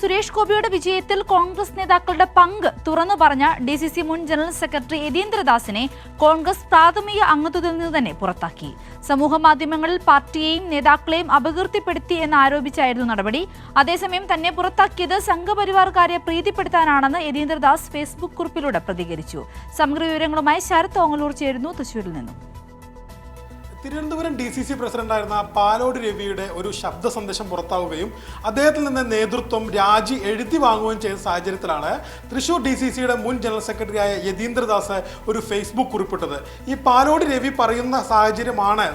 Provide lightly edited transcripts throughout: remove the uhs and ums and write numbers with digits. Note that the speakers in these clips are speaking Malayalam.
സുരേഷ് ഗോപിയുടെ വിജയത്തിൽ കോൺഗ്രസ് നേതാക്കളുടെ പങ്ക് തുറന്നു പറഞ്ഞ ഡിസിസി മുൻ ജനറൽ സെക്രട്ടറി യതീന്ദ്രദാസിനെ കോൺഗ്രസ് പ്രാഥമിക അംഗത്വത്തിൽ നിന്ന് തന്നെ പുറത്താക്കി. സമൂഹ മാധ്യമങ്ങളിൽ പാർട്ടിയെയും നേതാക്കളെയും അപകീർത്തിപ്പെടുത്തി എന്നാരോപിച്ചായിരുന്നു നടപടി. അതേസമയം തന്നെ പുറത്താക്കിയത് സംഘപരിവാർക്കാരെ പ്രീതിപ്പെടുത്താനാണെന്ന് യതീന്ദ്രദാസ് ഫേസ്ബുക്ക് കുറിപ്പിലൂടെ പ്രതികരിച്ചു. സമഗ്ര വിവരങ്ങളുമായി ശരത് ഓങ്ങലൂർ ചേരുന്നു തൃശ്ശൂരിൽ നിന്നും. തിരുവനന്തപുരം DCC പ്രസിഡന്റായിരുന്ന പാലോട് രവിയുടെ ഒരു ശബ്ദ സന്ദേശം പുറത്താവുകയും അദ്ദേഹത്തിൽ നിന്ന് നേതൃത്വം രാജി എഴുതി വാങ്ങുകയും ചെയ്ത സാഹചര്യത്തിലാണ് തൃശൂർ DCCയുടെ മുൻ ജനറൽ സെക്രട്ടറിയായ യതീന്ദ്രദാസ് ഒരു ഫേസ്ബുക്ക് കുറിപ്പിട്ടത്. ഈ പാലോട് രവി പറയുന്ന സാഹചര്യമാണ്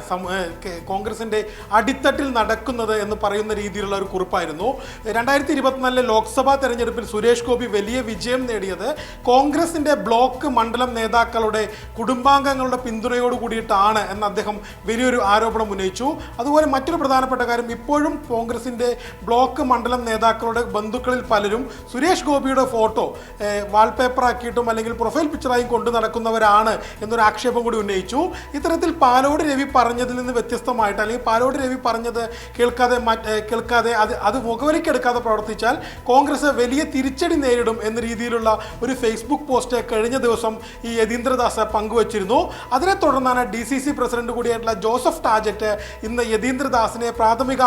കോൺഗ്രസിന്റെ അടിത്തട്ടിൽ നടക്കുന്നത് എന്ന് പറയുന്ന രീതിയിലുള്ള ഒരു കുറിപ്പായിരുന്നു. 2024 ലോക്സഭാ തെരഞ്ഞെടുപ്പിൽ സുരേഷ് ഗോപി വലിയ വിജയം നേടിയത് കോൺഗ്രസിന്റെ ബ്ലോക്ക് മണ്ഡലം നേതാക്കളുടെ കുടുംബാംഗങ്ങളുടെ പിന്തുണയോട് കൂടിയിട്ടാണ് എന്ന് അദ്ദേഹം വലിയൊരു ആരോപണം ഉന്നയിച്ചു. അതുപോലെ മറ്റൊരു പ്രധാനപ്പെട്ട കാര്യം, ഇപ്പോഴും കോൺഗ്രസിന്റെ ബ്ലോക്ക് മണ്ഡലം നേതാക്കളുടെ ബന്ധുക്കളിൽ പലരും സുരേഷ് ഗോപിയുടെ ഫോട്ടോ വാൾപേപ്പർ ആക്കിയിട്ടും അല്ലെങ്കിൽ പ്രൊഫൈൽ പിക്ചറായും കൊണ്ടു നടക്കുന്നവരാണ് എന്നൊരു ആക്ഷേപം കൂടി ഉന്നയിച്ചു. ഇത്തരത്തിൽ പാലോട് രവി പറഞ്ഞതിൽ നിന്ന് വ്യത്യസ്തമായിട്ട് അല്ലെങ്കിൽ പാലോട് രവി പറഞ്ഞത് കേൾക്കാതെ അത് മുഖവരിക്കെടുക്കാതെ പ്രവർത്തിച്ചാൽ കോൺഗ്രസ് വലിയ തിരിച്ചടി നേരിടും എന്ന രീതിയിലുള്ള ഒരു ഫേസ്ബുക്ക് പോസ്റ്റ് കഴിഞ്ഞ ദിവസം ഈ യതീന്ദ്രദാസ് പങ്കുവച്ചിരുന്നു. അതിനെ തുടർന്നാണ് DCC പ്രസിഡന്റ് കൂടിയായിട്ടുള്ള ജോസഫ് ടാജറ്റ് ഇന്ന് യതീന്ദ്രദാസിനെ പ്രാഥമിക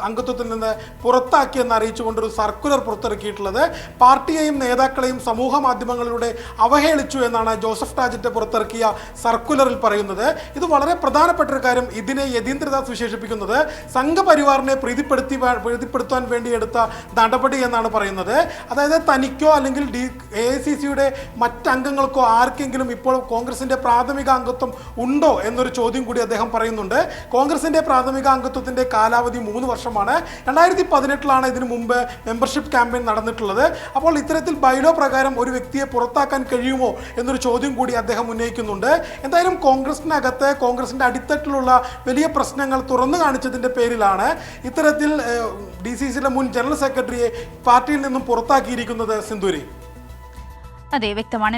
അംഗത്വത്തിൽ നിന്ന് പുറത്താക്കിയെന്ന് അറിയിച്ചുകൊണ്ടൊരു സർക്കുലർ പുറത്തിറക്കിയിട്ടുള്ളത്. പാർട്ടിയെയും നേതാക്കളെയും സമൂഹ മാധ്യമങ്ങളിലൂടെ അവഹേളിച്ചു എന്നാണ് ജോസഫ് ടാജറ്റ് പുറത്തിറക്കിയ സർക്കുലറിൽ പറയുന്നത്. ഇത് വളരെ പ്രധാനപ്പെട്ട ഒരു കാര്യം. ഇതിനെ യതീന്ദ്രദാസ് വിശേഷിപ്പിക്കുന്നത് സംഘപരിവാറിനെ പ്രീതിപ്പെടുത്താൻ വേണ്ടി എടുത്ത നടപടി എന്നാണ് പറയുന്നത്. അതായത് തനിക്കോ അല്ലെങ്കിൽ AICCയുടെ മറ്റംഗങ്ങൾക്കോ ആർക്കെങ്കിലും ഇപ്പോൾ കോൺഗ്രസിന്റെ പ്രാഥമിക അംഗത്വം ഉണ്ടോ എന്നൊരു ചോദ്യം കൂടി അദ്ദേഹം പറയുന്നുണ്ട്. കോൺഗ്രസിന്റെ പ്രാഥമിക അംഗത്വത്തിന്റെ കാലാവധി 3 വർഷമാണ്. 2018 ഇതിനു മുമ്പ് മെമ്പർഷിപ്പ് ക്യാമ്പയിൻ നടന്നിട്ടുള്ളത്. അപ്പോൾ ഇത്തരത്തിൽ ബൈലോ പ്രകാരം ഒരു വ്യക്തിയെ പുറത്താക്കാൻ കഴിയുമോ എന്നൊരു ചോദ്യം കൂടി അദ്ദേഹം ഉന്നയിക്കുന്നുണ്ട്. എന്തായാലും കോൺഗ്രസിനകത്ത് കോൺഗ്രസിന്റെ അടിത്തട്ടിലുള്ള വലിയ പ്രശ്നങ്ങൾ തുറന്നു കാണിച്ചതിന്റെ പേരിലാണ് ഇത്തരത്തിൽ DCCയുടെ മുൻ ജനറൽ സെക്രട്ടറിയെ പാർട്ടിയിൽ നിന്നും പുറത്താക്കിയിരിക്കുന്നത്. സിന്ധൂരി, അതെ, വ്യക്തമാണ്.